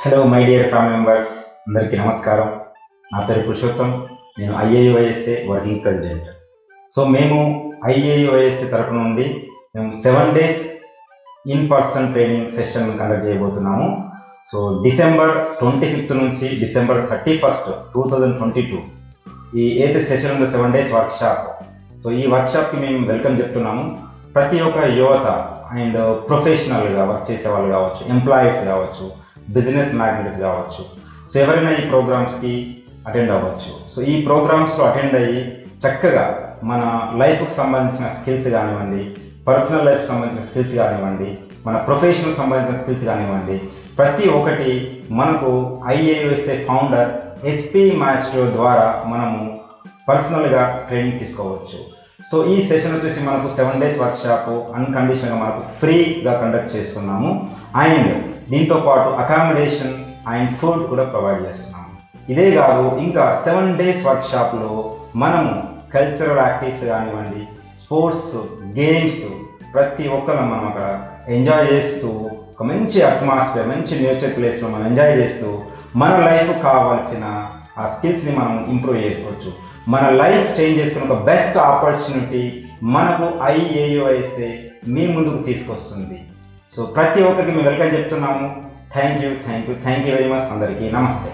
Hello my dear family members, అందరికీ నమస్కారం. నా పేరు పురుషోత్తం. నేను IAUYSA వర్కింగ్ ప్రెసిడెంట్. సో మేము IAUYSA తరపు నుండి 7 days in person training session conduct చేయబోతున్నాము. సో December 25th నుంచి December 31st, 2022 ఈ 8th సెషన్ ఉందో 7 days వర్క్షాప్. సో ఈ వర్క్షాప్కి మేము వెల్కమ్ చెప్తున్నాము. ప్రతి ఒక్క యువత అండ్ ప్రొఫెషనల్గా వర్క్ చేసే వాళ్ళు కావచ్చు, ఎంప్లాయీస్ కావచ్చు, బిజినెస్ మ్యాగ్నెట్స్ కావచ్చు. సో ఎవరైనా ఈ ప్రోగ్రామ్స్కి అటెండ్ అవ్వచ్చు. సో ఈ ప్రోగ్రామ్స్లో అటెండ్ అయ్యి చక్కగా మన లైఫ్కి సంబంధించిన స్కిల్స్ కానివ్వండి, పర్సనల్ లైఫ్కి సంబంధించిన స్కిల్స్ కానివ్వండి, మన ప్రొఫెషనల్ సంబంధించిన స్కిల్స్ కానివ్వండి, ప్రతి ఒక్కటి మనకు IAUYSA ఫౌండర్ SP MAESTRO ద్వారా మనము పర్సనల్గా ట్రైనింగ్ తీసుకోవచ్చు. సో ఈ సెషన్ వచ్చేసి మనకు 7 days వర్క్షాప్ అన్కండిషన్గా మనకు ఫ్రీగా కండక్ట్ చేస్తున్నాము. అండ్ దీంతో పాటు అకామిడేషన్ అండ్ ఫుడ్ కూడా ప్రొవైడ్ చేస్తున్నాము. ఇదే కాదు, ఇంకా 7 days వర్క్షాప్లో మనము కల్చరల్ యాక్టివిటీస్ కానివ్వండి, స్పోర్ట్స్, గేమ్స్ ప్రతి ఒక్కరు మనం అక్కడ ఎంజాయ్ చేస్తూ ఒక మంచి అట్మాస్ఫియర్, మంచి నేచర్ ప్లేస్లో మనం ఎంజాయ్ చేస్తూ మన లైఫ్ కావాల్సిన ఆ స్కిల్స్ని మనం ఇంప్రూవ్ చేసుకోవచ్చు. మన లైఫ్ చేంజ్ చేసుకునే ఒక బెస్ట్ ఆపర్చునిటీ మనకు IAUYSA మీ ముందుకు తీసుకొస్తుంది. సో ప్రతి ఒక్కరికి మేము వెల్కమ్ చెప్తున్నాము. Thank you very much. అందరికీ నమస్తే.